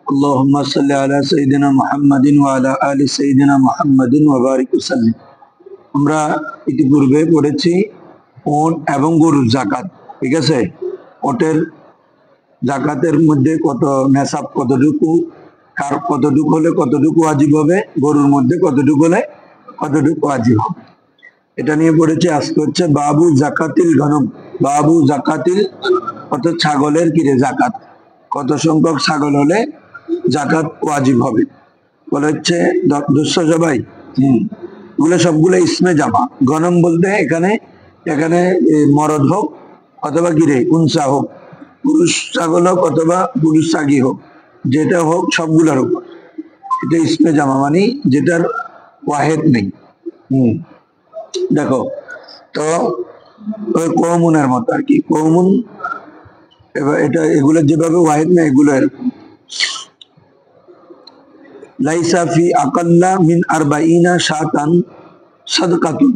اللهم صل على سيدنا محمد وعلى آل سيدنا محمد وبارك وسلم। আমরা ইতিপূর্বে পড়েছি ওট এবং গরুর যাকাত, ঠিক আছে। ওটের যাকাতের মধ্যে কত নেসাব, কতটুকু, কার কতটুকু হলে কতটুকু ওয়াজিব হবে, গরুর মধ্যে কতটুকু হলে কতটুকু ওয়াজিব হবে, এটা নিয়ে পড়েছি। আজকে হচ্ছে বাবু জাকাতিল গনম। বাবু জাকাতিল অর্থাৎ ছাগলের কিরে জাকাত, কত সংখ্যক ছাগল হলে জাকাত ওয়াজিব হবে। বলে হচ্ছে দুঃস্থ সবাই, এগুলো সবগুলো ইসমে জামা। গনম বলতে এখানে এখানে মরদ হোক অথবা কিরে উনসা হোক, পুরুষ ছাগল হোক অথবা পুরুষ ছাগি হোক, যেটা হোক সবগুলোর উপর এটা ইসমে জামা, মানে যেটার ওয়াহেদ নেই। দেখো তো ওই কৌমুনের মতো আর কি, কৌমুন। এবার এটা এগুলো যেভাবে ওয়াহেদ নেই, এগুলো এরকম। লাইসা ফি আকাল্লা মিন আরবাইনা শাতান সাদকাতুন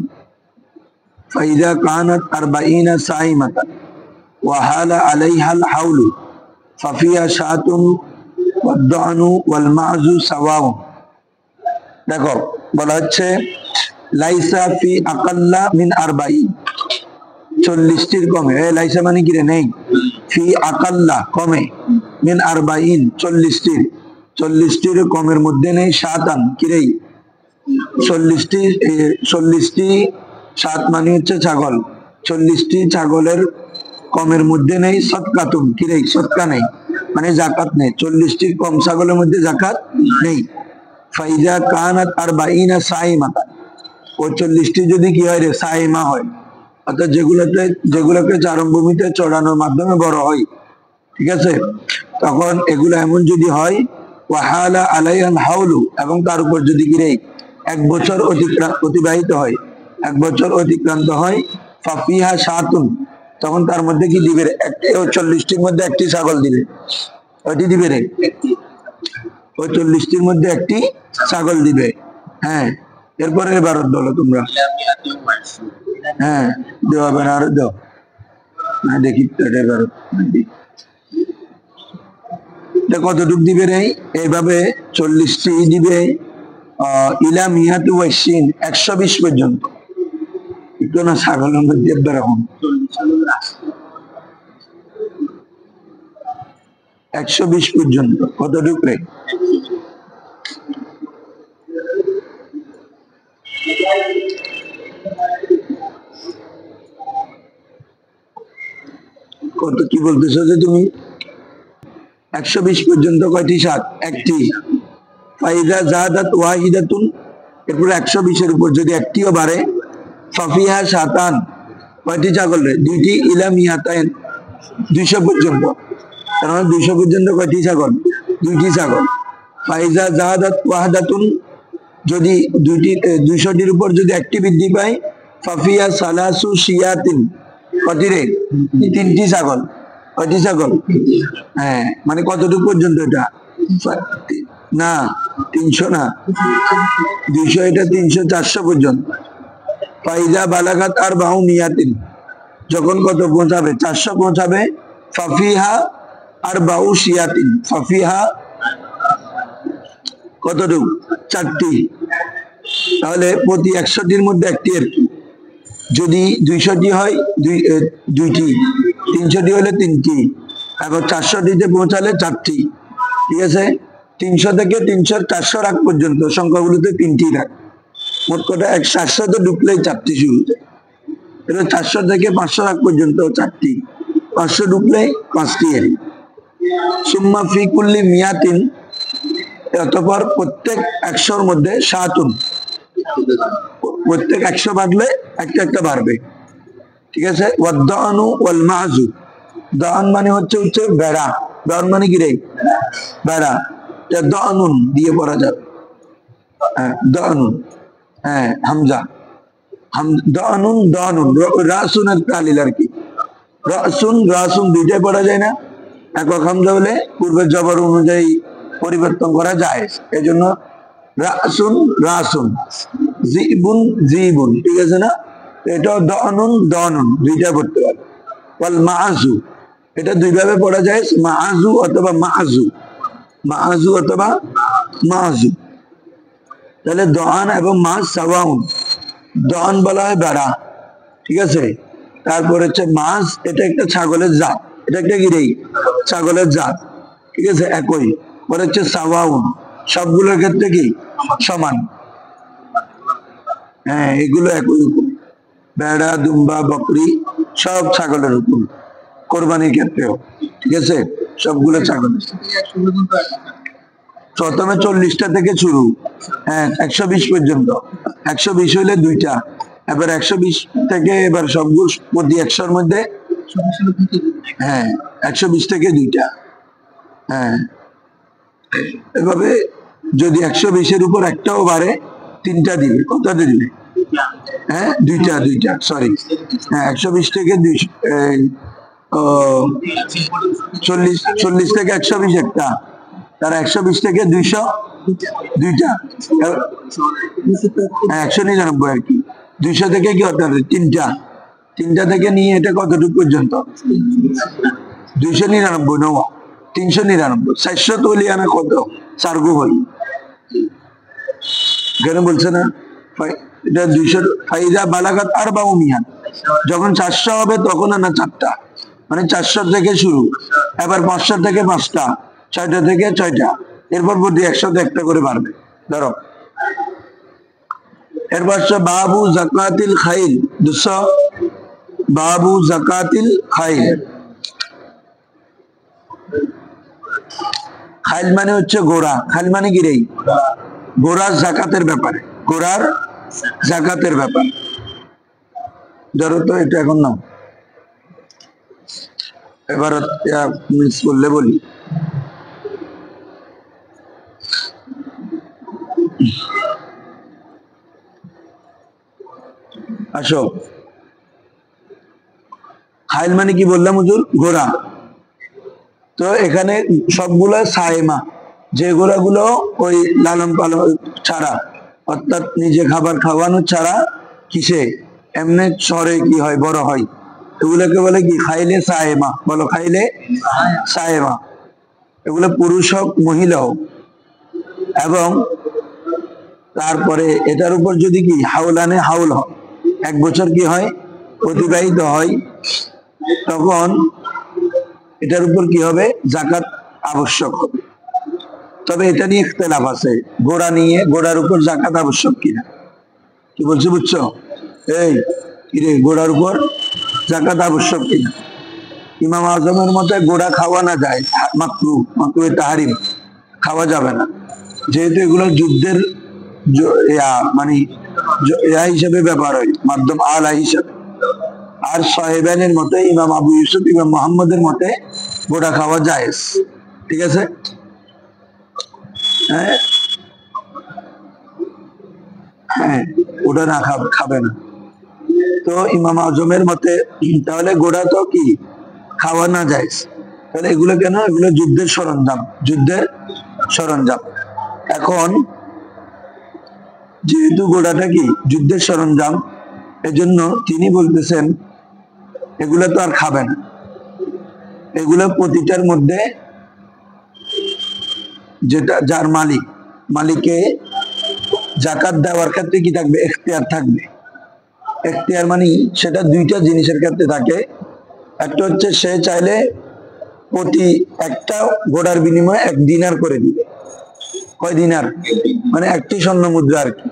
ফাইদা কানাত আরবাইনা সাইমাতান ওয়া হালা আলাইহাল হাউলু ফাফিয়া শাতুন ওয়াদ-দানু ওয়াল মা'জু সাওয়াউন। দেখো বলা হচ্ছে লাইসা ফি আকাল্লা মিন আরবাইন, 40টির কমে। লাইসা মানে কি রে, নেই। ফি আকাল্লা কমে, মিন আরবাইন 40টির কমের মধ্যে নেই। শাতান কিরে 40টি সাত মানে হচ্ছে ছাগল, 40টি ছাগলের কমের মধ্যে নেই। সদকাতুন কিরে সদকা নেই, মানে জাকাত নেই। 40টির কম ছাগলের মধ্যে জাকাত নেই। ফাইজা কানাত আরবাইনা সাইমাতান, ও 40টি যদি কি হয় রে, সাইমা হয়, অর্থাৎ যেগুলোকে চারণভূমিতে চড়ানোর মাধ্যমে বড় হয়, ঠিক আছে। তখন এগুলো এমন যদি হয়, ওয়াহালা আলাইহাল হাউলু, এবং তার উপর যদি গিরে 1 বছর অতিবাহিত হয়, 1 বছর অতিক্রান্ত হয়, ফাফিহা শাতুন, তখন তার মধ্যে কি দিবে রে, একটি। ও 40টির মধ্যে একটি ছাগল দিবে, ওইটি দিবে রে, ওই 40টির মধ্যে একটি ছাগল দিবে। হ্যাঁ, এরপরে এবার বলো তোমরা। হ্যাঁ দেওয়া হবে না, আরো দাও না, দেখি এবার কতটুক দিবে রে। এইভাবে 40টি দিবে ইলা মিয়াতু ওয়াইসিন, 120 পর্যন্ত। একটু না ছাগলের মধ্যে এরকম 120 পর্যন্ত কতটুক রে। কত কি বলতেছো যে তুমি? 120 পর্যন্ত কয়টি সাত? একটি। ফাইদা জাহাদাত ওয়াহিদাতুন, এরপর 120-এর উপর যদি একটিও বাড়ে, ফাফিহা শাতান, কয়টি ছাগল রে? 2টি। ইলা মিয়াতাইন, 200 পর্যন্ত। তার মানে 200 পর্যন্ত কয়টি ছাগল? 2টি ছাগল। ফাইজা জাহাদাত ওয়াহদাতুন, যদি 200টির উপর যদি একটি বৃদ্ধি পায়, ফাফিয়া সালাসু শিয়াতিন, কয়টি রে? 3টি ছাগল। কয়টি ছাগল? হ্যাঁ, মানে কতটুকু পর্যন্ত এটা? না 300 না, 200, এটা 300, 400 পর্যন্ত। ফাইজা বালাগাত আর বাহু মিয়াতিন, যখন কত পৌঁছাবে? 400 পৌঁছাবে। ফাফিহা আর বাহু শিয়াতিন, ফাফিহা কতটুকু? 4টি। তাহলে প্রতি 100টির মধ্যে একটি আর কি। যদি 200টি হয় 2টি, 300টি হলে 3টি, এবং 400টিতে পৌঁছালে 4টি, ঠিক আছে। 300 থেকে 400 রাখ পর্যন্ত সংখ্যাগুলোতে 3টি রাখ। মোট কথা 700 ঢুকলেই 4টি শুরুতে। এটা 400 থেকে 500 রাখ পর্যন্ত 4টি, 500 ঢুকলে 5টি এর। সুম্মা ফি কুল্লি মিয়াতিন, অতঃপর প্রত্যেক 100-র মধ্যে শাতুন, প্রত্যেক 100 বাড়লে একটা একটা বাড়বে, ঠিক আছে। ওয়াদ-দানু ওয়াল মা'জু, দান মানে হচ্ছে বেড়া। দান মানে কি রে? বেড়া। দানুন দিয়ে পড়া যাবে, দানুন, হ্যাঁ হামজা, দানুন দানুন, রাসুনের তালিল আর কি। রাসুন দুইটাই পড়া যায় না, একক হামজা হলে পূর্বের জবর অনুযায়ী পরিবর্তন করা যায়, এজন্য রাসুন, জিবুন জিবুন, ঠিক আছে না। এটাও দানুন দুইটা পড়তে পারে। ওয়াল মা'জু, এটা দুইভাবে পড়া যায়, মা'জু অথবা মা'জু। মাআজু অথবা মাআজু। তাহলে দহান এবং মাছ সাওয়াউন। দহান বলা হয় বেড়া, ঠিক আছে। তারপর হচ্ছে মাছ, এটা একটা ছাগলের জাত, এটা একটা গিরেই ছাগলের জাত, ঠিক আছে, একই। পরে হচ্ছে সাওয়াউন, সবগুলোর ক্ষেত্রে কি সমান। হ্যাঁ, এগুলো একই রকম। ভেড়া, দুম্বা, বকরি সব ছাগলের হুকুম, কোরবানির ক্ষেত্রেও, ঠিক আছে, সবগুলো ছাগলের। প্রথমে 40টা থেকে শুরু, হ্যাঁ 120 পর্যন্ত। 120 হইলে দুইটা, এবার 120 থেকে এবার সবগুলো প্রতি 100-র মধ্যে, হ্যাঁ 120 থেকে দুইটা, হ্যাঁ এভাবে। যদি 120-এর উপর একটাও বাড়ে, 3টা দিবে। কতটা দিবে? হ্যাঁ দুইটা, সরি, হ্যাঁ 120 থেকে 200, 40 থেকে 120 একটা, তার 120 থেকে 200 দুইটা, হ্যাঁ 199 আর কি। 200 থেকে কি হতে হবে? তিনটা থেকে নিয়ে এটা কতটুকু পর্যন্ত? 299 নয়, 399, 400 তো লিয়ানা কত সার্গু হই, কেন বলছে না? এটা 200 ফাইজা বালাগাত আর বাউমিয়ান, যখন 400 হবে তখন আনা 4টা, মানে 400 থেকে শুরু। এবার 500 থেকে 5টা, 6টা থেকে 6টা, এরপর প্রতি 100 একটা করে বাড়বে। ধরো এরপর বাবু জাকাতিল খাইল, 200 বাবু জাকাতিল খাইল। খাইল মানে হচ্ছে ঘোড়া, খাইল মানে কি রে? ঘোড়ার জাকাতের ব্যাপারে, ঘোড়ার জাকাতের ব্যাপার। ধরো তো এটা এখন নাও, এবার মিস করলে বলি। আসো, খাইল মানে কি বললাম হুজুর? ঘোড়া। তো এখানে সবগুলো সায়েমা, যে ঘোড়াগুলো ওই লালন পালন ছাড়া, অর্থাৎ নিজে খাবার খাওয়ানো ছাড়া কিসে এমনি শহরে কি হয়, বড় হয়, এগুলোকে বলে কি? খাইলে সায়েমা। বলো, খাইলে সায়েমা। এগুলো পুরুষ হোক মহিলা হোক। এবং তারপরে এটার উপর যদি কি হাউলানে হাউল হয়, 1 বছর কি হয় অতিবাহিত হয়, তখন এটার উপর কি হবে? জাকাত আবশ্যক হবে। তবে এটা নিয়ে ইখতিলাফ আছে, ঘোড়া নিয়ে, ঘোড়ার উপর জাকাত আবশ্যক কিনা। কি বলছি বুঝছো? এই কিরে, ঘোড়ার উপর জাকাত আবশ্যক কিনা? ইমাম আজমের মতে ঘোড়া খাওয়া না যায়, মাকরু তাহারিম, খাওয়া যাবে না, যেহেতু এগুলো যুদ্ধের মানে হিসেবে ব্যবহার হয়, মাধ্যম আলা হিসাবে। আর সাহেবানের মতে, ইমাম আবু ইউসুফ, ইমাম মোহাম্মদের মতে ঘোড়া খাওয়া জায়েজ, ঠিক আছে। হ্যাঁ হ্যাঁ, ওটা না খাবে না। তো ইমাম আজমের মতে তাহলে ঘোড়া তো কি খাওয়া না যায়, তাহলে এগুলো কেন? এগুলো যুদ্ধের সরঞ্জাম, যুদ্ধের সরঞ্জাম। এখন যেহেতু ঘোড়াটা কি যুদ্ধের সরঞ্জাম, এজন্য তিনি বলতেছেন এগুলো তো আর খাবে না। এগুলো প্রতিটার মধ্যে যেটা যার মালিকে জাকাত দেওয়ার ক্ষেত্রে কি থাকবে? এখতিয়ার থাকবে। এখতিয়ার মানে সেটা দুইটা জিনিসের ক্ষেত্রে থাকে। একটা হচ্ছে সে চাইলে প্রতি একটা ঘোড়ার বিনিময়ে 1 দিনার করে দিবে। কয় দিনার? মানে 1টি স্বর্ণ মুদ্রা আর কি,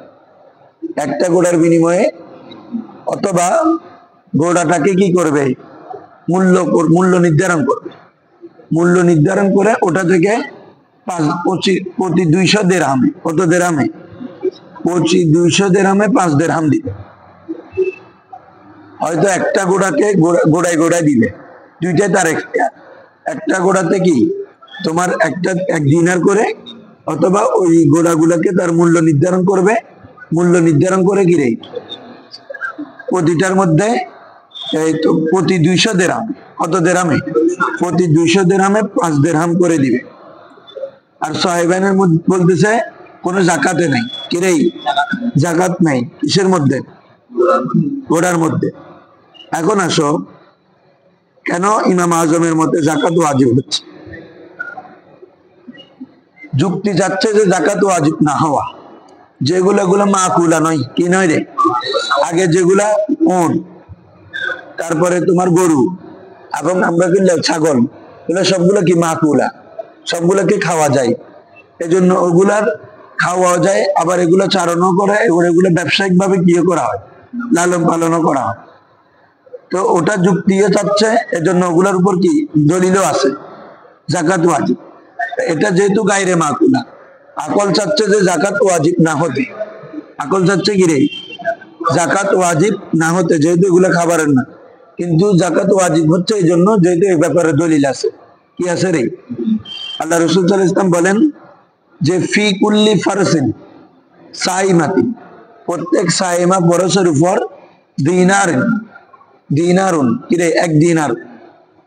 একটা ঘোড়ার বিনিময়ে। অথবা ঘোড়াটাকে কি করবে? মূল্য নির্ধারণ করবে। মূল্য নির্ধারণ করে ওটা থেকে প্রতি 200 দেরহামে, কত দেরহামে? 200 দেরহামে 5 দেরহাম দিবে। হয়তো একটা ঘোড়াকে গোড়ায় দিবে, দুইটাই তার একটা ঘোড়াতে কি তোমার 1 দিনার করে, অথবা ওই ঘোড়াগুলাকে তার মূল্য নির্ধারণ করবে। মূল্য নির্ধারণ করে কি রে, প্রতিটার মধ্যে এই তো প্রতি 200 দেরহাম, কত দেরহামে? প্রতি 200 দেরহামে 5 দেরহাম করে দিবে। আর সাহেবানের মধ্যে বলতেছে কোনো জাকাতে নাই। কিরে, জাকাত নাই কিসের মধ্যে? ঘোড়ার মধ্যে। এখন আসো, কেন ইমাম আজমের মতে জাকাত ওয়াজিব হচ্ছে? যুক্তি যাচ্ছে যে জাকাত ওয়াজিব না হওয়া, যেগুলো এগুলো মাকুলা নয়, কি নয় রে, আগে যেগুলা উট, তারপরে তোমার গরু এবং আমরা কিনলে ছাগল, এগুলো সবগুলো কি মাকুলা, সবগুলোকে খাওয়া যায়, এজন্য ওগুলার খাওয়া যায়, আবার এগুলো চারণও করে, এগুলো ব্যবসায়িক ভাবে কি করা হয়, লালন পালনও করা হয়। তো ওটা যুক্তিও চাচ্ছে, এজন্য ওগুলোর উপর কি দলিলও আছে জাকাত ওয়াজিব। এটা যেহেতু গায়রে মাকুলা, আকল চাচ্ছে যে জাকাত ওয়াজিব না হতে, আকল চাচ্ছে কি রে জাকাত ওয়াজিব না হতে, যেহেতু এগুলো খাবারের না, কিন্তু জাকাত ওয়াজিব হচ্ছে এই জন্য যেহেতু এই ব্যাপারে দলিল আছে। কি আছে রে, আল্লাহ রাসূল সাল্লাল্লাহু আলাইহি ওয়াসাল্লাম বলেন যে ফি কুল্লি ফারসিন সাইমাতিন, প্রত্যেক সাইমা বরসের উপর দিনারুন কিরে এক দিনার,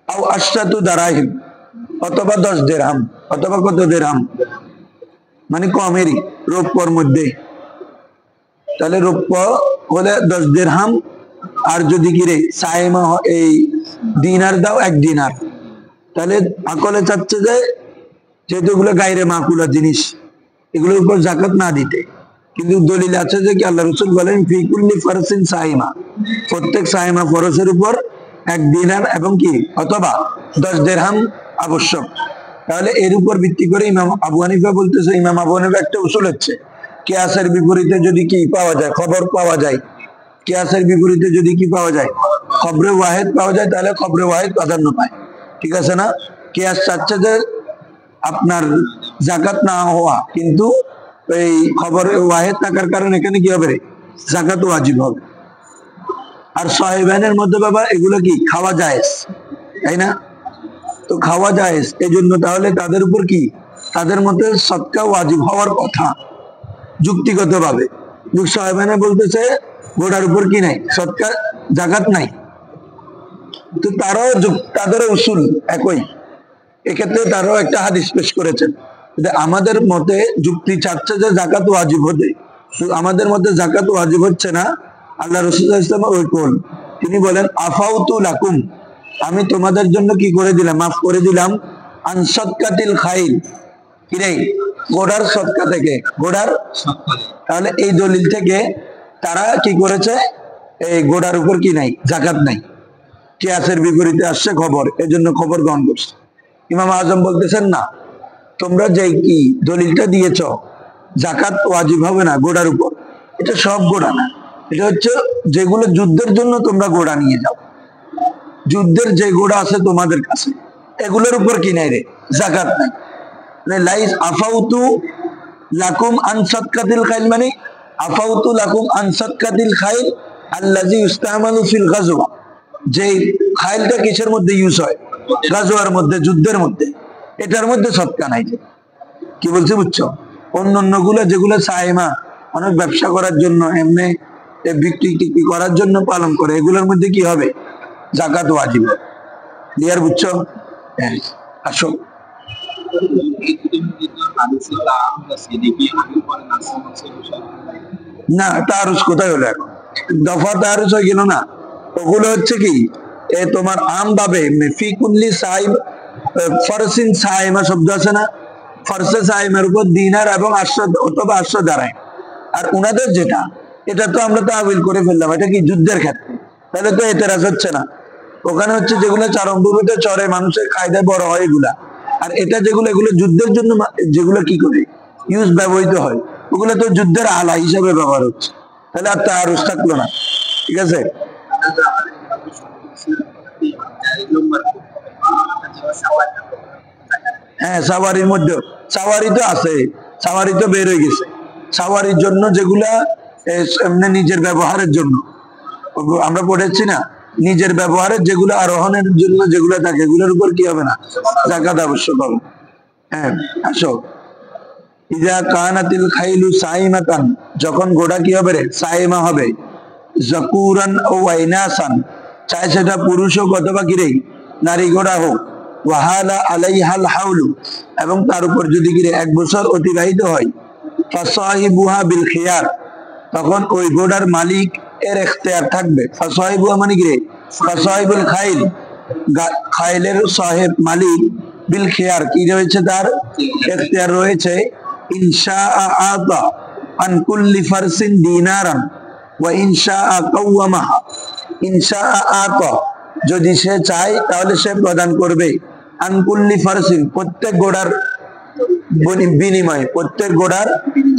আও আশরাতু দারাহিম অথবা 10 দিরহাম, অথবা কত দিরহাম মানে কমেরই, রৌপ্যর মধ্যে, তাহলে রৌপ্য হলে 10 দিরহাম, আর যদি কিরে সাইমা এই দিনার দাও 1 দিনার, তাহলে আকলে চাচ্ছে যে যেহেতু এগুলো গায়রে মাকুলা জিনিস, এগুলোর উপর জাকাত না দিতে, কিন্তু দলিল আছে যে কি আল্লাহ রাসূল বলেন ফি কুল্লি ফারসিন সাইমা, প্রত্যেক সাইমা ফরসের উপর 1 দিনার এবং কি অথবা 10 দিরহাম আবশ্যক। তাহলে এর উপর ভিত্তি করে ইমাম আবু হানিফা বলতেছে, ইমাম আবু হানিফা একটা উসুল হচ্ছে কিয়াসের বিপরীতে যদি কি পাওয়া যায়, খবর পাওয়া যায়, কিয়াসের বিপরীতে যদি কি পাওয়া যায়, খবরে ওয়াহিদ পাওয়া যায়, তাহলে খবরে ওয়াহিদ প্রাধান্য পায়। ঠিক আছে না, কিয়াস চাচ্ছে যে আপনার জাকাত না হওয়া, কিন্তু এই খবরে ওয়াহিদ থাকার কারণে এখানে কি হবে, জাকাত ওয়াজিব হবে। আর সাহেবানের মধ্যে বাবা এগুলো কি খাওয়া যায়, তাই না, তো খাওয়া যায়, এই জন্য তাহলে তাদের উপর কি, তাদের মধ্যে সদকা ওয়াজিব হওয়ার কথা যুক্তিগত ভাবে। সাহেবানা বলতেছে ঘোড়ার উপর কি নাই, সদকা জাকাত নাই, তো তারাও তাদের উসুল একই, এক্ষেত্রে তারাও একটা হাদিস পেশ করেছেন। আমাদের মতে যুক্তি চাচ্ছে যে জাকাত ওয়াজিব হতে, আমাদের মতে জাকাত ওয়াজিব হচ্ছে না। আল্লাহ রাসূল সাল্লাল্লাহু আলাইহি ওয়াসাল্লাম ওই কোন, তিনি বলেন আফাউতু লাকুম, আমি তোমাদের জন্য কি করে দিলাম, মাফ করে দিলাম, আন সাদকাতিল খাইল, কিরে ঘোড়ার সদকা থেকে, ঘোড়ার। তাহলে এই দলিল থেকে তারা কি করেছে, এই ঘোড়ার উপর কি নাই, জাকাত নাই, কিয়াসের বিপরীতে আসছে খবর, এজন্য খবর গ্রহণ করছে। ইমাম আজম বলতেছেন না, তোমরা যে কি দলিলটা দিয়েছ জাকাত ওয়াজিব হবে না ঘোড়ার উপর, এটা সব ঘোড়া না, এটা হচ্ছে যেগুলো যুদ্ধের জন্য তোমরা ঘোড়া নিয়ে যাও, যুদ্ধের যে ঘোড়া আছে তোমাদের কাছে, এগুলোর উপর কি নাই রে, জাকাত নাই। মানে লাইস আফাউতু লাকুম আন সাদকাতিল খাইল, মানে আফাউতু লাকুম আন সাদকাতিল খাইল আল্লাযী ইস্তামালু ফিল গাজওয়া, যে খাইলটা কিসের মধ্যে ইউজ হয়, গাজওয়ার মধ্যে, যুদ্ধের মধ্যে, এটার মধ্যে সদকা নাই। কি বলছে বুঝছো, অন্য গুলো যেগুলো সাইমা অনেক ব্যবসা করার জন্য, এমনি বিক্রি টিক্রি করার জন্য পালন করে, এগুলোর মধ্যে কি হবে, জাকাত ওয়াজিব। ক্লিয়ার বুঝছো, হ্যাঁ আসো। না তারুস কোথায় হলো, এখন দফা তারুস হয়ে গেল না, ওগুলো হচ্ছে কি তোমার আম ভাবে ফি কুল্লি সাইব ফরসিন সাইমা শব্দ আছে না, ফরসে সাইমের উপর দিনার এবং 800 অথবা 800 দাঁড়ায়। আর উনাদের যেটা, এটা তো আমরা তাবিল করে ফেললাম, এটা কি যুদ্ধের ক্ষেত্রে, তাহলে তো এতেরাজ হচ্ছে না। ওখানে হচ্ছে যেগুলো চারণভূমিতে চরে মানুষের খায়দায় বড় হয় এগুলা, আর এটা যেগুলো এগুলো যুদ্ধের জন্য যেগুলো কি করে ইউজ ব্যবহৃত হয়, ওগুলো তো যুদ্ধের আলা হিসাবে ব্যবহার হচ্ছে, তাহলে আর তারুস থাকলো না। ঠিক আছে, হ্যাঁ সাওয়ারির মধ্যে, সাওয়ারি তো আছে, সাওয়ারি তো বের হয়ে গেছে, সাওয়ারির জন্য যেগুলা এমনি নিজের ব্যবহারের জন্য আমরা পড়েছি না, নিজের ব্যবহারের যেগুলো, আরোহণের জন্য যেগুলো থাকে, এগুলোর উপর কি হবে না, জাকাত আবশ্যক হবে। হ্যাঁ আসো, ইজা কানাতিল খাইলু সাইমাতান, যখন ঘোড়া কি হবে রে, সাইমা হবে, জাকুরান ও ওয়াইনাসান, চাই সেটা পুরুষ হোক অথবা কিরে নারী ঘোড়া হোক, ওয়াহালা আলাইহাল হাউলু, এবং তার উপর যদি কিরে 1 বছর অতিবাহিত হয়, ফাসাহিবুহা বিল খিয়ার, তখন ওই ঘোড়ার মালিক এর ইখতিয়ার থাকবে। ফাসাহিবুহা মানে কিরে, ফাসাহিবুল খাইল, খাইলের সাহেব মালিক বিল খিয়ার, কি রয়েছে তার ইখতিয়ার রয়েছে, ইনশা আতা আন কুল্লি ফারসিন দিনারান ওয়া ইনশা কাওয়ামাহা। ইনশা আতা, যদি সে চায় তাহলে সে প্রদান করবে, আন কুল্লি ফারসিন, প্রত্যেক ঘোড়ার বিনিময়ে, প্রত্যেক ঘোড়ার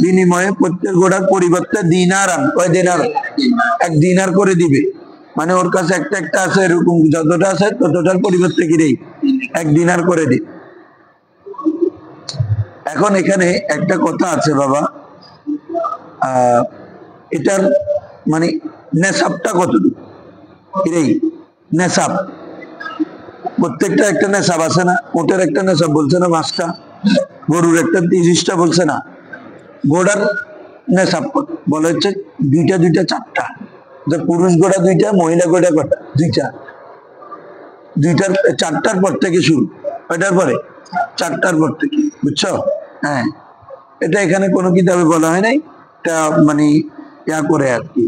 বিনিময়ে, প্রত্যেক ঘোড়ার পরিবর্তে দিনারান, কয় দিনার, এক দিনার করে দিবে। মানে ওর কাছে একটা একটা আছে, এরকম যতটা আছে ততটার পরিবর্তে কি রে, এক দিনার করে দিবে। এখন এখানে একটা কথা আছে বাবা, এটার মানে নেশাবটা কতটুকু, রে নেশাব, প্রত্যেকটা একটা নেশাব আছে না, ওটার একটা নেশাব বলছে না 5টা, গরুর একটা 30টা বলছে না, ঘোড়ার নেশাব বলা হচ্ছে 2টা 2টা 4টা, পুরুষ ঘোড়া 2টা, মহিলা ঘোড়া কটা, 2টা, 2টার 4টার পর থেকে শুরু, ওইটার পরে 4টার পর থেকে, বুঝছো? হ্যাঁ, এটা এখানে কোনো কিতাবে বলা হয় নাই, এটা মানে ইয়া করে আর কি,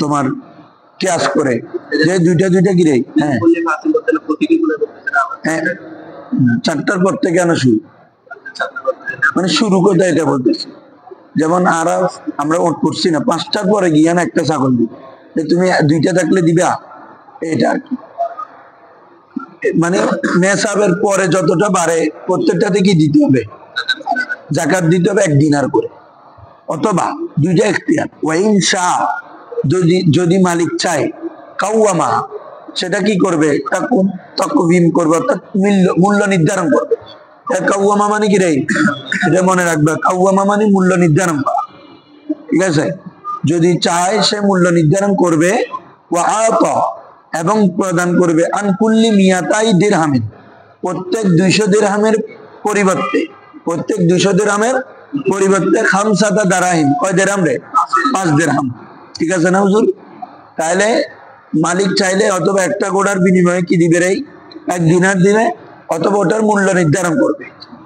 তোমার কিয়াস করে যে 2টা 2টা কি রে, হ্যাঁ হ্যাঁ, 4টার পর থেকে আনা শুরু, মানে শুরু করতে এটা বলতেছি। যেমন আমরা ওট করছি না, 5টার পরে গিয়ে না একটা ছাগল দিবে, তুমি 2টা থাকলে দিবা, এটা আর কি। মানে নেশাবের পরে যতটা বাড়ে প্রত্যেকটাতে কি দিতে হবে, জাকাত দিতে হবে 1 দিনার করে, অথবা 2টা ইখতিয়ার, ওয়াইন শাহ, যদি মালিক চায়, কাওয়ামা, সেটা কি করবে, তাকওয়িম করবে, অর্থাৎ মূল্য নির্ধারণ করবে। কাওয়ামা মানে কি রে, এটা মনে রাখবে, কাওয়ামা মানে মূল্য নির্ধারণ করা, ঠিক আছে? যদি চায় সে মূল্য নির্ধারণ করবে, ওয়া আতা, এবং প্রদান করবে, আন কুল্লি মিয়াতাই দিরহামিন, প্রত্যেক 200 দিরহামের পরিবর্তে, প্রত্যেক 200 দিরহামের পরিবর্তে খামসাতা দারাহিম, কয় দিরহাম রে, 5 দিরহাম, ঠিক আছে না হুজুর? তাহলে মালিক চাইলে অথবা একটা ঘোড়ার বিনিময়ে কি দিবে রে, 1 দিনার দিবে, অথবা ওটার মূল্য নির্ধারণ করবে,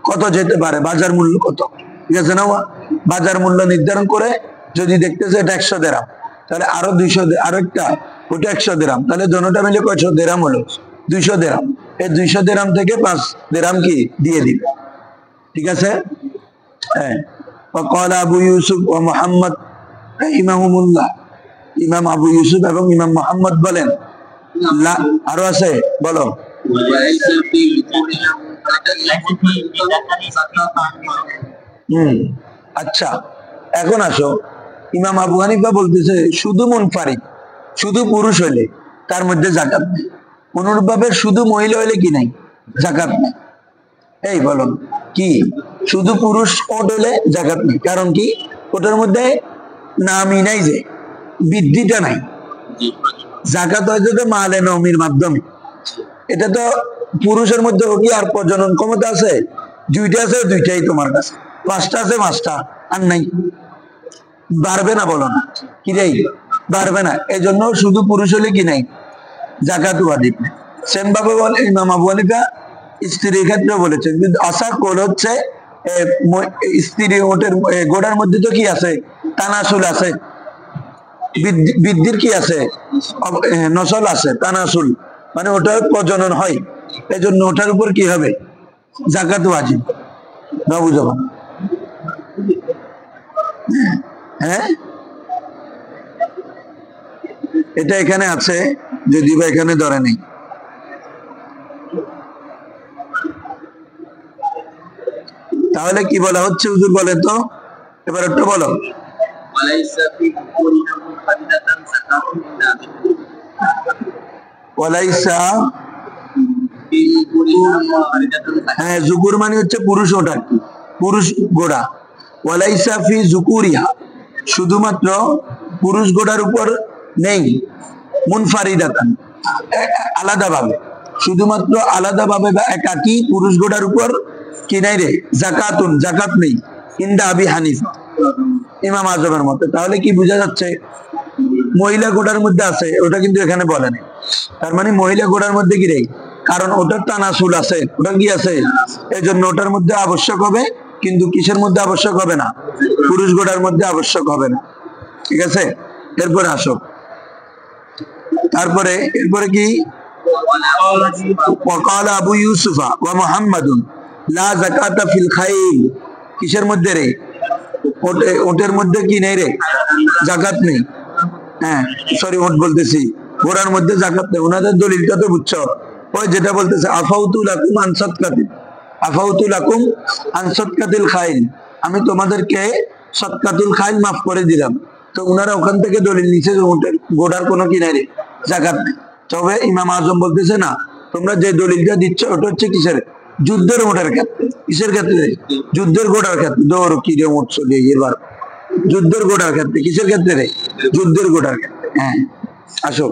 কত যেতে পারে, বাজার মূল্য কত, ঠিক আছে না? বাজার মূল্য নির্ধারণ করে যদি দেখতেছে এটা 100 দিরহাম, তাহলে আরো 200, আরো একটা, ওটা 100 দিরহাম, তাহলে দোনোটা মিলে কয়শো দিরহাম হলো, 200 দিরহাম। এই 200 দিরহাম থেকে 5 দিরহাম কি দিয়ে দিবে, ঠিক আছে? হ্যাঁ, وقال আবু ইউসুফ ওয়া মুহাম্মদ রাহিমাহুমুল্লাহ, ইমাম আবু ইউসুফ এবং ইমাম মুহাম্মদ বলেন, আরো আছে, বলো। আচ্ছা, এখন আসো, ইমাম আবু হানিফা বলতেছে শুধু মুনফারিদ, শুধু পুরুষ হইলে তার মধ্যে জাকাত নেই, অনুরূপ ভাবে শুধু মহিলা হইলে কি নাই, জাকাত নেই। এই বলো কি, শুধু পুরুষ ওট হইলে জাকাত নেই, কারণ কি, ওটার মধ্যে নামই নাই, যে বৃদ্ধিটা নাই, জাকাত হয়তো তো মালে নমির মাধ্যমে, এটা তো পুরুষের মধ্যে কি আর প্রজনন ক্ষমতা আছে, 2টা আছে, 2টাই তোমার কাছে, 5টা আছে, 5টা, আর নাই, বাড়বে না, বলো না কি রে, বাড়বে না, এই জন্য শুধু পুরুষ হলে কি নাই, জাকাত ওয়াজিব নেই। সেম ভাবে বলে ইমাম আবু হানিফা স্ত্রীর ক্ষেত্রে বলেছেন, কিন্তু আশা কোল হচ্ছে স্ত্রী ওটের গোড়ার মধ্যে তো কি আছে, তানাসুল আছে, বৃদ্ধির কি আছে, নসল আছে, তানাসুল মানে ওটার প্রজনন হয়, এই জন্য ওটার উপর কি হবে, জাকাত ওয়াজিব না, বুঝো? হ্যাঁ, এটা এখানে আছে, যদি বা এখানে ধরে নেই, তাহলে কি বলা হচ্ছে হুজুর বলেন তো, এবার একটু বলো। ওয়ালাইসা, হ্যাঁ, জুকুর মানে হচ্ছে পুরুষ ওটা, পুরুষ ঘোড়া, ওয়ালাইসা ফি জুকুরিহা, শুধুমাত্র পুরুষ ঘোড়ার উপর নেই, মুনফারিদাতান, আলাদাভাবে, শুধুমাত্র আলাদাভাবে বা একাকী পুরুষ ঘোড়ার উপর কি নাই রে, জাকাতুন, জাকাত নেই, ইনদা আবি হানিফা, ইমাম আজমের মতে। তাহলে কি বোঝা যাচ্ছে, মহিলা ঘোড়ার মধ্যে আছে, ওটা কিন্তু এখানে বলে নেই, তার মানে মহিলা ঘোড়ার মধ্যে কি রে, কারণ ওটার তানাসুল আছে, ওটা কি আছে, এই জন্য ওটার মধ্যে আবশ্যক হবে, কিন্তু কিসের মধ্যে আবশ্যক হবে না, পুরুষ ঘোড়ার মধ্যে আবশ্যক হবে না, ঠিক আছে? এরপরে আসো, তারপরে এরপরে কি وقال أبو يوسف ومحمد لا زكاة في الخيل কিসের মধ্যে রে ওটের মধ্যে কি নেই রে যাকাত নেই হ্যাঁ সরি ওট বলতেছি ঘোড়ার মধ্যে যাকাত নেই ওনাদের দলিলটা তো বুঝছো ওই যেটা বলতেছে আফাউতু লাকুম আন সাদকাতিন আফাউতু লাকুম আন সাদকাতিল খাইল আমি তোমাদেরকে সাদকাতুল খাইল মাফ করে দিলাম তো ওনারা ওখান থেকে দলিল নিচে ওটের ঘোড়ার কোনো কি নাই রে যাকাত নেই তবে ইমাম আজম বলতেছে না তোমরা যে দলিলটা দিচ্ছ ওটা হচ্ছে কিসের যুদ্ধের ওটার ক্ষেত্রে কিসের ক্ষেত্রে যুদ্ধের ঘোড়ার ক্ষেত্রে দৌড় কি রে মোট চলে এবার যুদ্ধের ঘোড়ার ক্ষেত্রে কিসের ক্ষেত্রে রে যুদ্ধের ঘোড়ার ক্ষেত্রে হ্যাঁ আসো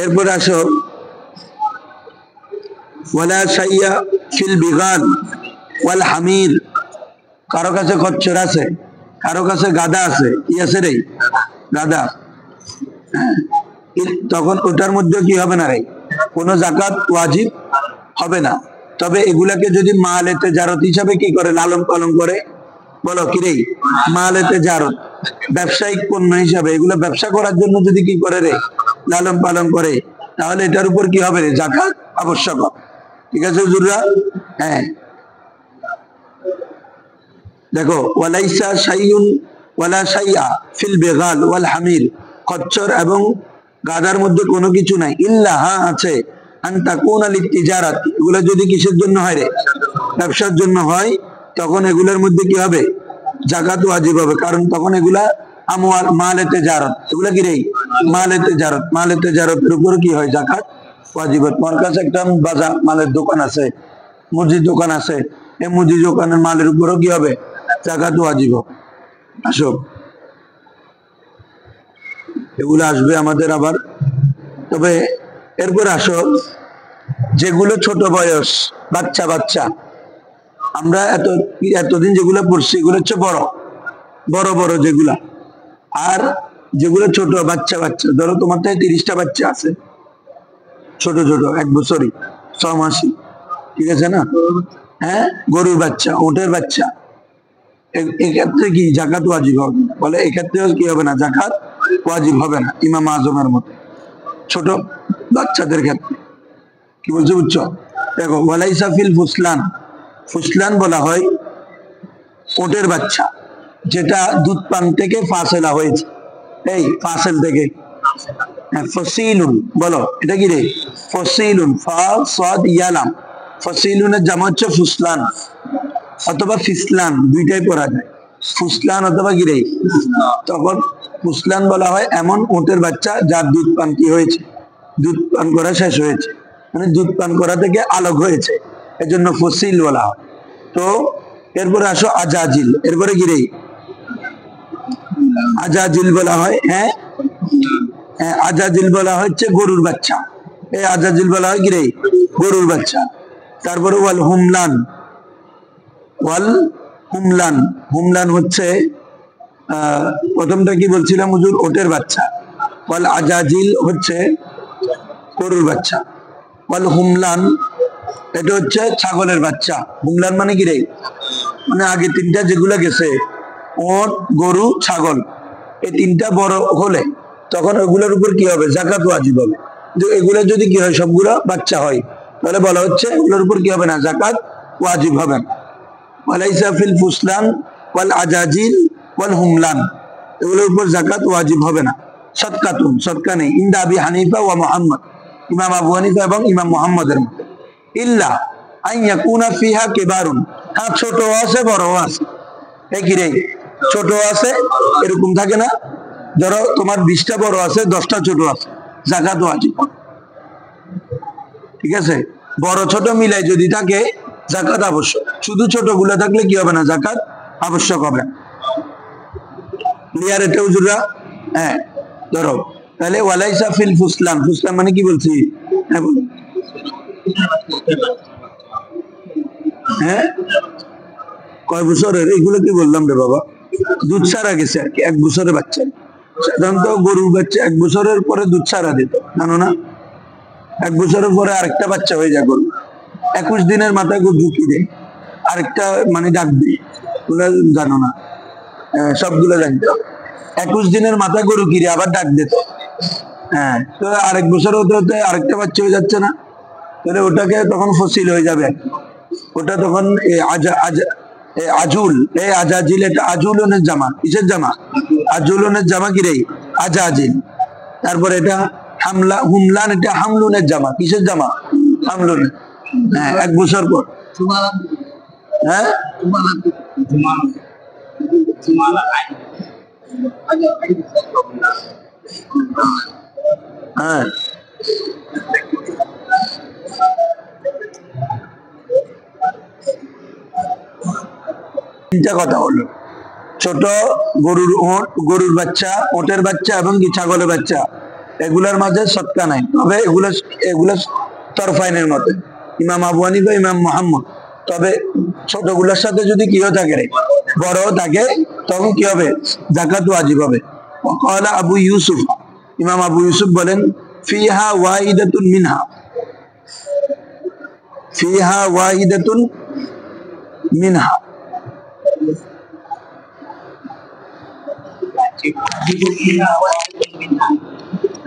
এরপরে আসো ওয়ালা শাইয়া ফিল বিগাল ওয়াল হামির কারো কাছে খচ্চর আছে কারো কাছে গাধা আছে কি আছে রে গাধা তখন ওটার মধ্যে কি হবে না রে কোনো যাকাত ওয়াজিব হবে না তবে এগুলাকে যদি মালে তেজারত হিসাবে কি করে লালন পালন করে বলো কি রে মালে তেজারত ব্যবসায়িক পণ্য হিসাবে এগুলো ব্যবসা করার জন্য যদি কি করে রে লালন পালন করে তাহলে এটার উপর কি হবে রে যাকাত আবশ্যক হবে ঠিক আছে হুজুররা হ্যাঁ দেখো ওয়ালাইসা শাইউন ওয়ালা শাইআ ফিল বিগাল ওয়াল হামির খচ্চর এবং গাধার মধ্যে কোনো কিছু নাই ইল্লা হ্যাঁ আছে আন তাকুনা লিতিজারাত এগুলো যদি কিসের জন্য হয় রে ব্যবসার জন্য হয় তখন এগুলোর মধ্যে কি হবে যাকাত ওয়াজিব হবে কারণ তখন এগুলা আমওয়াল মালে তেজারত এগুলা কি রে মালে তেজারতের উপর কি হয় যাকাত ওয়াজিব তোমার কাছে একটা বাজার মালের দোকান আছে মুদির দোকান আছে এই মুদির দোকানের মালের উপরও কি হবে যাকাত ওয়াজিব আসো এগুলো আসবে আমাদের আবার তবে এরপর আসো যেগুলো ছোট বয়স বাচ্চা বাচ্চা আমরা এতদিন যেগুলো পড়ছি এগুলো হচ্ছে বড় বড় বড় যেগুলা আর যেগুলো ছোট বাচ্চা বাচ্চা ধরো তোমার তো 30টা বাচ্চা আছে ছোট ছোট 1 বছরই 6 মাসই ঠিক আছে না হ্যাঁ গরুর বাচ্চা ওটের বাচ্চা এক্ষেত্রে কি যাকাত ওয়াজিব হবে বলে এক্ষেত্রেও কি হবে না যাকাত ওয়াজিব হবে না ইমাম আজমের মতে ছোট বাচ্চাদের ক্ষেত্রে কি বলছে বুঝছো দেখো ওয়ালাইসা ফিল ফুসলান ফুসলান বলা হয় ওটের বাচ্চা যেটা দুধ পান থেকে ফাসেলা হয়েছে এই ফাসেল থেকে ফসিলুন বলো এটা কি রে ফসিলুন ফা সাদ ইয়ালাম ফসিলুনের জামা হচ্ছে ফুসলান অথবা ফিসলান দুইটাই পড়া যায় ফুসলান অথবা কি রে তখন ফুসলান বলা হয় এমন ওটের বাচ্চা যার দুধ পান কি হয়েছে দুধ পান করা শেষ হয়েছে মানে দুধ পান করা থেকে আলোক হয়েছে এজন্য ফসিল বলা হয় তো এরপরে আসো আজাজিল এরপরে কি রে আজাজিল বলা হয় হ্যাঁ আজাজিল বলা হচ্ছে গরুর বাচ্চা এই আজাজিল বলা হয় কি রে গরুর বাচ্চা তারপরে ওয়াল হুমলান হুমলান হচ্ছে প্রথমটা কি বলছিলাম হুজুর ওটের বাচ্চা ওয়াল আজাজিল হচ্ছে গরুর বাচ্চা ওয়াল হুমলান এটা হচ্ছে ছাগলের বাচ্চা হুমলান মানে কি রে মানে আগে তিনটা যেগুলো গেছে ওট গরু ছাগল এই তিনটা বড় হলে তখন ওগুলোর উপর কি হবে যাকাত ওয়াজিব হবে কিন্তু এগুলো যদি কি হয় সবগুলো বাচ্চা হয় তাহলে বলা হচ্ছে এগুলোর উপর কি হবে না যাকাত ওয়াজিব হবে না ওয়ালাইসা ফিল ফুসলান ওয়াল আজাজিল ওয়াল হুমলান এগুলোর উপর যাকাত ওয়াজিব হবে না সাদকাতুন সাদকা নেই ইনদা আবি হানিফা ওয়া মুহাম্মদ ইমাম আবু হানিফা এবং ইমাম মুহাম্মদের মতে ইল্লা আন ইয়াকুনা ফিহা কিবারুন হ্যাঁ ছোট আছে বড় আছে একই রে ছোট আছে এরকম থাকে না ধরো তোমার 20টা বড় আছে 10টা ছোট আছে যাকাত ওয়াজিব ঠিক আছে বড় ছোট মিলাই যদি থাকে যাকাত আবশ্যক শুধু ছোট গুলা থাকলে কি হবে না যাকাত আবশ্যক হবে ক্লিয়ার এটা হুজুররা হ্যাঁ ধরো তাহলে ওয়ালাইসা ফিল ফুসলান ফুসলান মানে কি বলছি হ্যাঁ কয় বছরের এগুলো কি বললাম রে বাবা দুধ ছাড়া গেছে আর কি 1 বছরের বাচ্চা সাধারণত গরুর বাচ্চা 1 বছরের পরে দুধ ছাড়া দিত জানো না 1 বছরের পরে আরেকটা বাচ্চা হয়ে যায় গরু 21 দিনের মাথায় গরু ঢুকি দেয় আরেকটা মানে ডাক দিই ওগুলো জানো না সবগুলো জানতো 21 দিনের মাথায় গরু কিরে আবার ডাক দিত হ্যাঁ, তো আরেক বছর হতে হতে আরেকটা বাচ্চা হয়ে যাচ্ছে না, তাহলে ওটাকে তখন ফসিল হয়ে যাবে। ওটা তখন আজুল, আজাজিল, এটা আজুলনের জামা। কিসের জামা? আজুলনের জামা। কি রে? আজাজিল। তারপরে এটা হামলা, হুমলান, এটা হামলুনের জামা। কিসের জামা? হামলুন। হ্যাঁ, এক বছর পর। হ্যাঁ, হ্যাঁ, তিনটা কথা হলো। ছোট গরুর গরুর বাচ্চা, ওটের বাচ্চা এবং কি ছাগলের বাচ্চা, এগুলার মাঝে সৎকা নাই, তবে এগুলো এগুলো তরফাইনের মতে ইমাম আবু হানিফা, ইমাম মুহাম্মদ। তবে ছোটগুলোর সাথে যদি কিও থাকে রে, বড় থাকে, তখন কি হবে? যাকাত ওয়াজিব হবে। ক্বালা আবু ইউসুফ, ইমাম আবু ইউসুফ বলেন, ফিহা ওয়াহিদাতুন মিনহা, ফিহা ওয়াহিদাতুন মিনহা,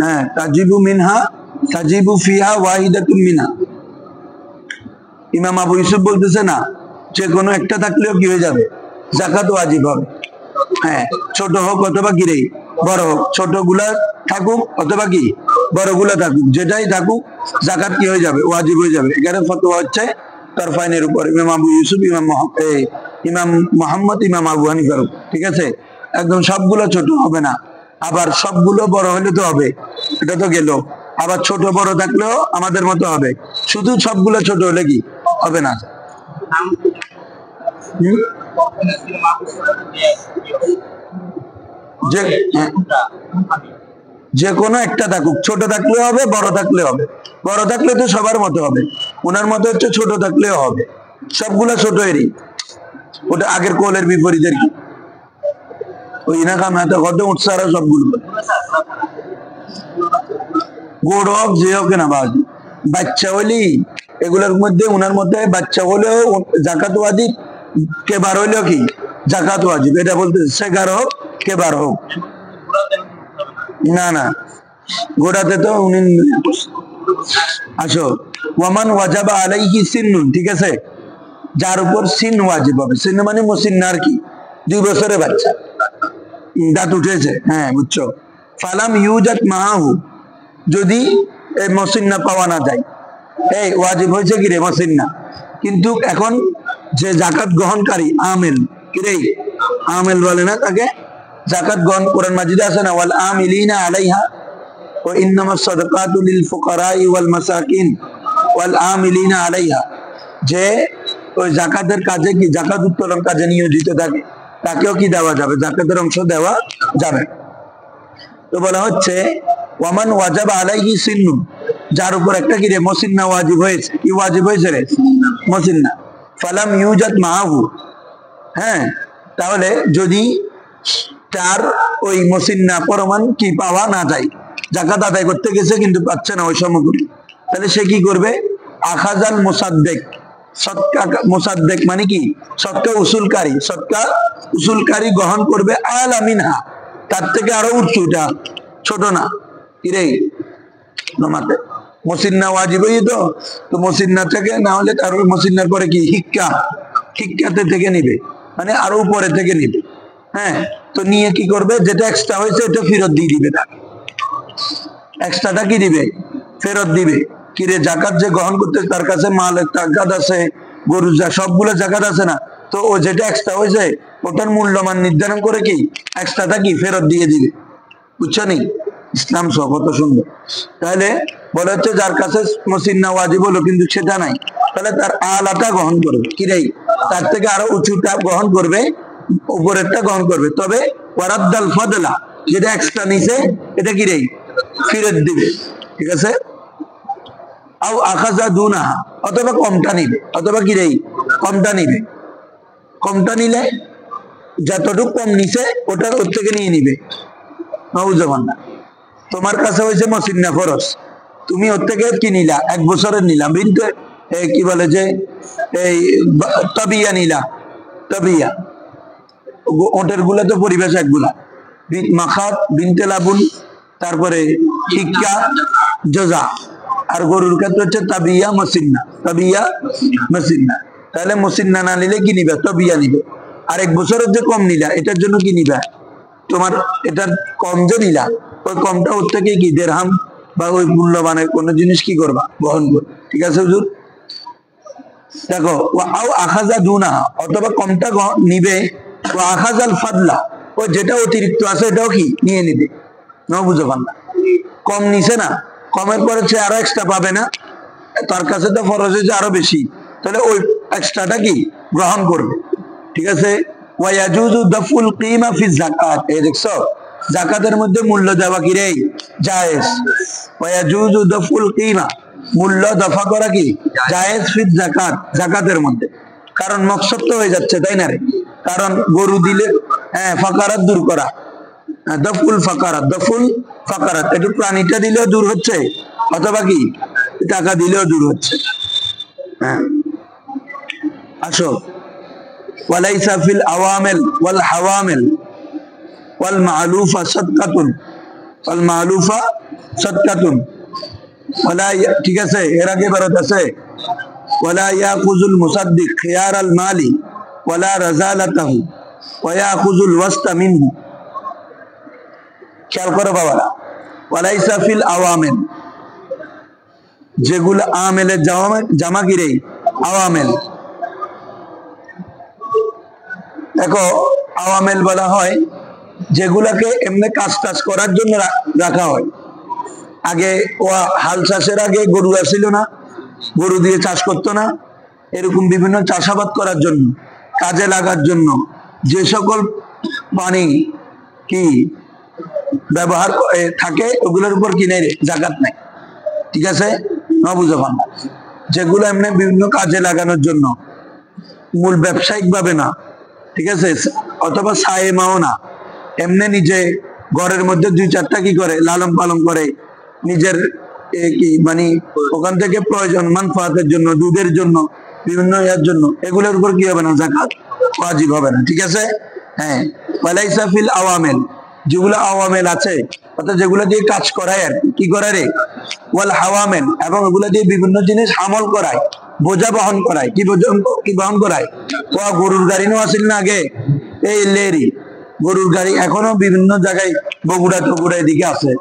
হ্যাঁ, তাজিবু মিনহা, তাজিবু ফিহা ওয়াহিদাতুন মিনহা। ইমাম আবু ইউসুফ বলতেছে না, যে কোনো একটা থাকলেও কি হয়ে যাবে? যাকাত ওয়াজিব হবে। হ্যাঁ, ছোট হোক অথবা কি রে বড় হোক, ছোট গুলা থাকুক অথবা কি বড় গুলা থাকুক, যেটাই থাকুক যাকাত কি হয়ে যাবে? ওয়াজিব হয়ে যাবে। এখানে ফতোয়া হচ্ছে তরফাইনের উপর, ইমাম আবু ইউসুফ, ইমাম মুহাম্মদ, ইমাম আবু হানিফার। ঠিক আছে, একদম সবগুলো ছোট হবে না, আবার সবগুলো বড় হলে তো হবে, এটা তো গেল। আবার ছোট বড় থাকলেও আমাদের মতো হবে, শুধু সবগুলো ছোট হলে কি হবে না। যে কোনো একটা থাকুক, ছোট থাকলেও হবে, বড় থাকলে হবে। বড় থাকলে তো সবার মতো হবে, ওনার মতো হচ্ছে ছোট থাকলেও হবে, সবগুলা ছোট এরই। ওটা আগের কোলের বিপরীতের কি ওই না কাম এত কত উঠছে, আর সবগুলো গোড় হোক যে হোক না বাজি, বাচ্চা হইলি এগুলোর মধ্যে, ওনার মধ্যে বাচ্চা হলেও যাকাত ওয়াজিব, কেবার হইলেও কি যাকাত ওয়াজিব। এটা বলতে সেগার হোক কেবার হোক, না না, গোড়াতে তো উনি। আসো, ওয়ামান ওয়াজাবা আলাইহি সিন্নুন, ঠিক আছে, যার উপর সিন ওয়াজিব হবে। সিন মানে মুসিন্না আর কি, 2 বছরের বাচ্চা, দাঁত উঠেছে, হ্যাঁ বুঝছো। ফালাম ইউজাত মাহু, যদি এই মসিন্না পাওয়া না যায়, এই ওয়াজিব হয়েছে কি রে মসিন্না, কিন্তু এখন যে জাকাত গ্রহণকারী আমেল, কি রে আমেল বলে না তাকে, জাকাত গ্রহণ, কোরআন মাজিদে আছে না, ওয়াল আমিলিনা আলাইহা ওয়া ইন্নামাস সাদাকাতু লিল ফুকারাই ওয়াল মাসাকিন ওয়াল আমিলিনা আলাইহা, যে ওই জাকাতের কাজে কি জাকাত উত্তোলন কাজে নিয়োজিত থাকে, তাকেও কি দেওয়া যাবে? জাকাতের অংশ দেওয়া যাবে। তো বলা হচ্ছে ওয়ামান ওয়াজাবা আলাইহি সিন্নু, যার উপর একটা কি রে মসিন্না ওয়াজিব হয়েছে। কি ওয়াজিব হয়েছে রে? মসিন্না। ফালাম ইউজাত মাহু, হ্যাঁ, তাহলে যদি তার ওই মসিন্না প্রমাণ কি পাওয়া না যায়, জাকাত আদায় করতে গেছে কিন্তু পাচ্ছে না ওই সামগ্রী, তাহলে সে কি করবে? আখাজাল মুসাদ্দেক, সৎকা মুসাদ্দেক মানে কি সৎকা উসুলকারী, সৎকা উসুলকারী গ্রহণ করবে আলা মিনহা, তার থেকে আরো উঁচুটা, ছোট না। কিরে নামাতে মসিন্না ওয়াজিব হই, তো মসিন্না থেকে না হলে তার মসিন্নার পরে কি হিক্কা, হিক্কাতে থেকে নিবে, মানে আরো উপরে থেকে নিবে। হ্যাঁ, তো নিয়ে কি করবে? যেটা এক্সট্রা হয়েছে এটা ফেরত দিয়ে দিবে, তাকে এক্সট্রাটা কি দিবে? ফেরত দিবে। কিরে জাকাত যে গ্রহণ করতে, তার কাছে মালের জাকাত আছে, গরুর সবগুলো জাকাত আছে না, তো ও যেটা এক্সট্রা হয়েছে ওটার মূল্যমান নির্ধারণ করে কি এক্সট্রাটা কি ফেরত দিয়ে দিবে। বুঝছো নি? ইসলাম সব কত সুন্দর। তাহলে বলা হচ্ছে যার কাছে মসিন্না ওয়াজিব হলো কিন্তু সেটা নাই, তাহলে তার আলাটা গ্রহণ করবে, কি রে তার থেকে আরো উঁচুটা গ্রহণ করবে, উপরেরটা গ্রহণ করবে। তবে ওয়ারাদ্দাল ফাদলা, যেটা এক্সট্রা নিছে এটা কি রে ফেরত দিবে, ঠিক আছে। আও আখাজা দুনাহা, অথবা কমটা নিবে, অথবা কি রে কমটা নিবে। কমটা নিলে যতটুকু কম নিছে ওটার ওর থেকে নিয়ে নিবে। না, তোমার কাছে হয়েছে মসিন্না ফরজ, তুমি ওর থেকে কি নিলা? 1 বছরের নিলাম, কিন্তু কি বলে যে এই তবিয়া নিলা, তবিয়া ওটের গুলা তো পরিবেশ একগুলা, মাখাত বিনতে লাবুন তারপরে শিক্ষা জজা, আর গরুর ক্ষেত্রে হচ্ছে তাবিয়া মসিন্না, তাবিয়া মসিন্না। তাহলে মসিন্না না নিলে কি নিবে? তবিয়া নিবে। আর 1 বছরের যে কম নিলা এটার জন্য কি নিবা? তোমার এটার কম যে নিলা ওই কমটা ওর থেকে কি দেড়হাম বা ওই মূল্যবানের কোন জিনিস কি করবা? বহন করবে। ঠিক আছে হুজুর? দেখো আখাজা দুনা, অথবা কমটা নিবে, ও আখাজাল ফাদলা, ও যেটা অতিরিক্ত আছে এটাও কি নিয়ে নিবে। নাও বুঝো পারলা? কম নিছে না, কমের পরে সে আরো এক্সট্রা পাবে না, তার কাছে তো ফরজ হয়েছে আরো বেশি, তাহলে ওই এক্সট্রাটা কি গ্রহণ করবে। ঠিক আছে? ওয়ায়াজুজু দাফুল কিমা ফি যাকাত, এই দেখছো যাকাতের মধ্যে মূল্য দেওয়া কি রে জায়েজ। ওয়ায়াজুজু দাফুল কিমা, মূল্য দফা করা কি জায়েজ ফি যাকাত, যাকাতের মধ্যে। কারণ মকসদ তো হয়ে যাচ্ছে, তাই না রে? কারণ গরু দিলে ফাকারাত দূর করা, দফুল ফাকারাত, দফুল ফাকারাত, একটু প্রাণীটা দিলেও দূর হচ্ছে, অথবা কি টাকা দিলেও দূর হচ্ছে। হ্যাঁ, আসো ওয়ালাইসা ফিল আওয়ামিল ওয়াল হাওয়ামিল ওয়াল মা'লুফা সাদকাতুন, ওয়াল মা'লুফা সাদকাতুন ওয়ালা, ঠিক আছে? এর আগে বারত আছে ওয়ালা ইয়াখুজুল মুসাদ্দিক খিয়ারাল মালি ওয়ালা রাজালাতাহু ওয়া ইয়াখুজুল ওয়াসতা মিনহু। খেয়াল করো বাবারা, ওয়ালাইসা ফিল আওয়ামিল, যেগুলো আমেলের জামা কি রে? আওয়ামেল। দেখো আওয়ামেল বলা হয় যেগুলাকে এমনি কাজ টাজ করার জন্য রাখা হয়। আগে ও হাল চাষের আগে গরু আসছিল না, গরু দিয়ে চাষ করতো না, এরকম বিভিন্ন চাষাবাদ করার জন্য, কাজে লাগার জন্য যে সকল পানি কি ব্যবহার থাকে ওগুলোর উপর কি নেই যাকাত নাই। ঠিক আছে? না বুঝো না, যেগুলো এমনি বিভিন্ন কাজে লাগানোর জন্য, মূল ব্যবসায়িক ভাবে না, ঠিক আছে, অথবা সায়েমাও না, এমনি নিজে ঘরের মধ্যে 2-4টা কি করে লালন পালন করে নিজের কি মানে ওখান থেকে প্রয়োজন মানফাতের জন্য, দুধের জন্য, বিভিন্ন ইয়ার জন্য, এগুলোর উপর কি হবে না? যাকাত ওয়াজিব হবে না। ঠিক আছে? হ্যাঁ, ওয়ালাইসা ফিল আওয়ামিল, যেগুলো আওয়ামেল আছে অর্থাৎ যেগুলো দিয়ে কাজ করায় আর কি করে রে, ওয়াল হাওয়ামেল, এবং এগুলো দিয়ে বিভিন্ন জিনিস আমল করায়, বোঝা বহন করায়। কি বহন করায়? ও গরুর গাড়ি নো আসিল না আগে, এই লেরি গরুর গাড়ি এখনো বিভিন্ন জায়গায় বগুড়া টগুড়া এদিকে আছে,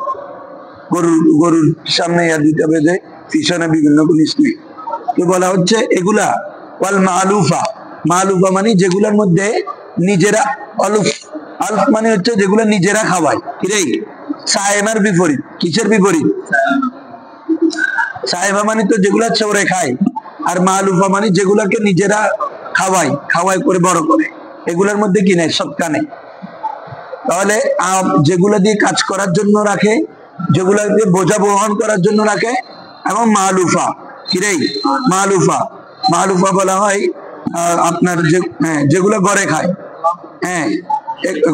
গরুর সামনে দুইটা বেঁধে পিছনে বিভিন্ন জিনিস নেই। তো বলা হচ্ছে এগুলা ওয়াল মা'লুফা, মা'লুফা মানে যেগুলোর মধ্যে নিজেরা, আলুফ, আলফ মানে হচ্ছে যেগুলো নিজেরা খাওয়ায়। কি রে? সায়েমার বিপরীত। কিসের বিপরীত? সায়েমা মানে তো যেগুলা চোরে খায়, আর মা'লুফা মানে যেগুলাকে নিজেরা খাওয়াই করে বড় করে, এগুলোর মধ্যে কি নেই? সৎকা নেই। তাহলে যেগুলা দিয়ে কাজ করার জন্য রাখে, যেগুলা দিয়ে বোঝা বহন করার জন্য রাখে, এবং মা'লুফা কি রে? মা'লুফা, মা'লুফা বলা হয় আপনার যেগুলো ঘরে খায়,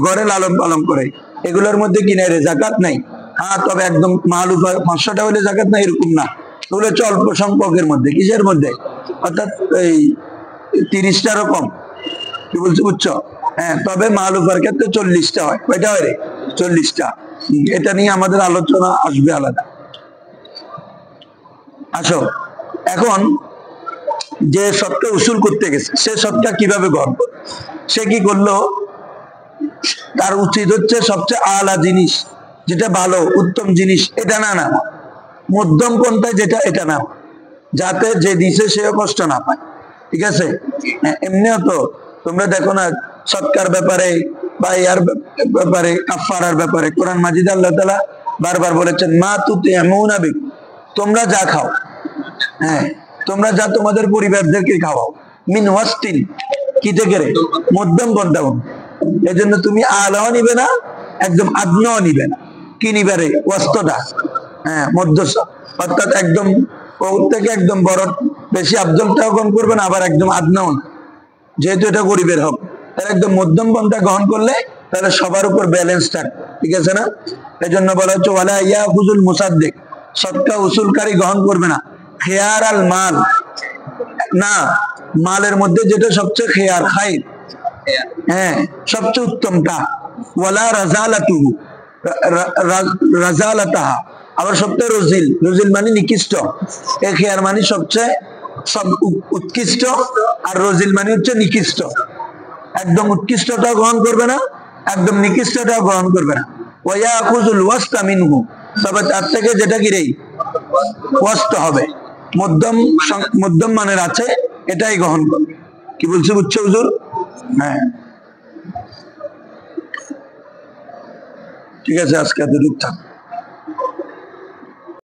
ঘরে লালন পালন করে, এগুলোর মধ্যে কি নাই রে? যাকাত নাই। হ্যাঁ, তবে একদম মা'লুফা 500টা হলে যাকাত নাই এরকম না, ওগুলো হচ্ছে অল্প সংখ্যকের মধ্যে। কিসের মধ্যে? অর্থাৎ এই 30টারও কম। কি বলছো? বুঝছো? হ্যাঁ, তবে মা'লুফার ক্ষেত্রে 40টা হয়। কয়টা হয় রে? 40টা। এটা নিয়ে আমাদের আলোচনা আসবে আলাদা। আসো এখন যে সবটা উসুল করতে গেছে সে সবটা কিভাবে গ্রহণ করবে? সে কি করলো? তার উচিত হচ্ছে সবচেয়ে আলা জিনিস, যেটা ভালো উত্তম জিনিস, এটা না মধ্যম কোনটা যেটা, এটা না, যাতে যে দিছে সেও কষ্ট না পায়। ঠিক আছে? এমনিও তো তোমরা দেখো না সৎকার ব্যাপারে বা ইয়ার ব্যাপারে, কাফারার ব্যাপারে কোরআন মাজিদে আল্লাহ তাআলা বারবার বলেছেন মা তুতিমুনা বিক, তোমরা যা খাও, তোমরা যা তোমাদের পরিবারদেরকে খাওয়াও, মিন ওয়াস্তিন, কি থেকে রে? মধ্যম পন্থা। এই জন্য তুমি আলাও নিবে না, একদম আদনাও নিবে না। কি নিবে রে? ওয়াস্তটা, মধ্য, অর্থাৎ একদম ওর থেকে একদম বড় বেশি আফজলটাও কম করবে না, আবার একদম আদনাও না, যেহেতু এটা গরিবের হক। তাহলে একদম মধ্যম পন্থা গ্রহণ করলে তাহলে সবার উপর ব্যালেন্স থাকে। ঠিক আছে না? এই জন্য বলা হচ্ছে ওয়ালা ইয়াখুজুল মুসাদ্দিক, সদকা উসুলকারী গ্রহণ করবে না খেয়ার আল মাল, না মালের মধ্যে যেটা সবচেয়ে খেয়ার খাই, সবচেয়ে উত্তমটা, ওয়ালা রাজালাতুহু, রাজালাতাহা, আবার সবচেয়ে রজিল, রজিল মানে নিকৃষ্ট, খেয়ার মানে সবচেয়ে সব উৎকৃষ্ট, আর রজিল মানে হচ্ছে নিকৃষ্ট। একদম উৎকৃষ্টটা গ্রহণ করবে না, একদম নিকৃষ্টটা গ্রহণ করবে না। ওয়ায়াখুযুল ওয়াসতা মিনহু, তবে তার থেকে যেটা কি রে ওয়াসত হবে, মধ্যম মধ্যম মানের আছে, এটাই গ্রহণ করবে। কি বলছে বুঝছো হুজুর? হ্যাঁ ঠিক আছে, আজকে এতটুকু থাক।